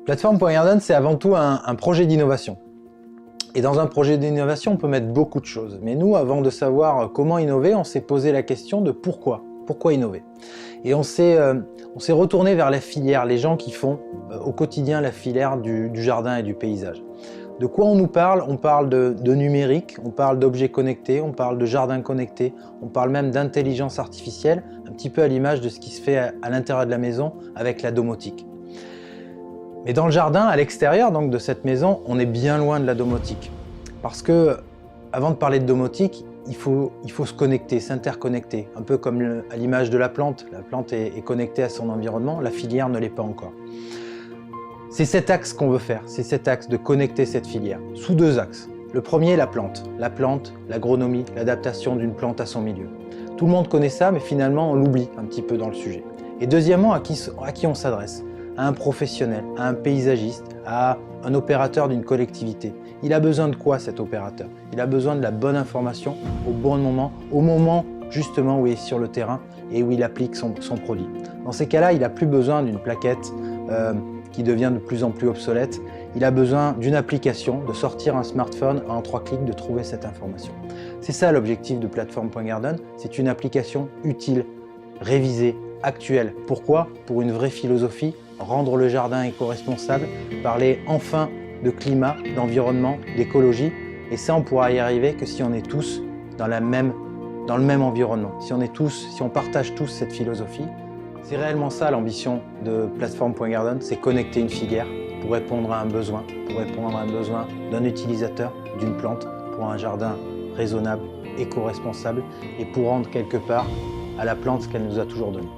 Plateforme.garden, c'est avant tout un projet d'innovation. Et dans un projet d'innovation, on peut mettre beaucoup de choses. Mais nous, avant de savoir comment innover, on s'est posé la question de pourquoi. Pourquoi innover? Et on s'est retourné vers la filière, les gens qui font au quotidien la filière du jardin et du paysage. De quoi on nous parle? On parle de numérique, on parle d'objets connectés, on parle de jardin connecté, on parle même d'intelligence artificielle, un petit peu à l'image de ce qui se fait à l'intérieur de la maison avec la domotique. Mais dans le jardin, à l'extérieur donc de cette maison, on est bien loin de la domotique. Parce que, avant de parler de domotique, il faut se connecter, s'interconnecter. Un peu comme à l'image de la plante. La plante est connectée à son environnement, la filière ne l'est pas encore. C'est cet axe qu'on veut faire, c'est cet axe de connecter cette filière, sous deux axes. Le premier, la plante, l'agronomie, l'adaptation d'une plante à son milieu. Tout le monde connaît ça, mais finalement on l'oublie un petit peu dans le sujet. Et deuxièmement, à qui on s'adresse? À un professionnel, à un paysagiste, à un opérateur d'une collectivité. Il a besoin de quoi cet opérateur? Il a besoin de la bonne information au bon moment, au moment justement où il est sur le terrain et où il applique son produit. Dans ces cas-là, il n'a plus besoin d'une plaquette qui devient de plus en plus obsolète. Il a besoin d'une application, de sortir un smartphone en 3 clics, de trouver cette information. C'est ça l'objectif de Plateforme.garden, c'est une application utile, révisée, actuelle. Pourquoi? Pour une vraie philosophie, rendre le jardin éco-responsable, parler enfin de climat, d'environnement, d'écologie. Et ça, on pourra y arriver que si on est tous dans le même environnement, si on partage tous cette philosophie. C'est réellement ça l'ambition de Plateforme.garden, c'est connecter une filière pour répondre à un besoin, d'un utilisateur, d'une plante, pour un jardin raisonnable, éco-responsable et pour rendre quelque part à la plante ce qu'elle nous a toujours donné.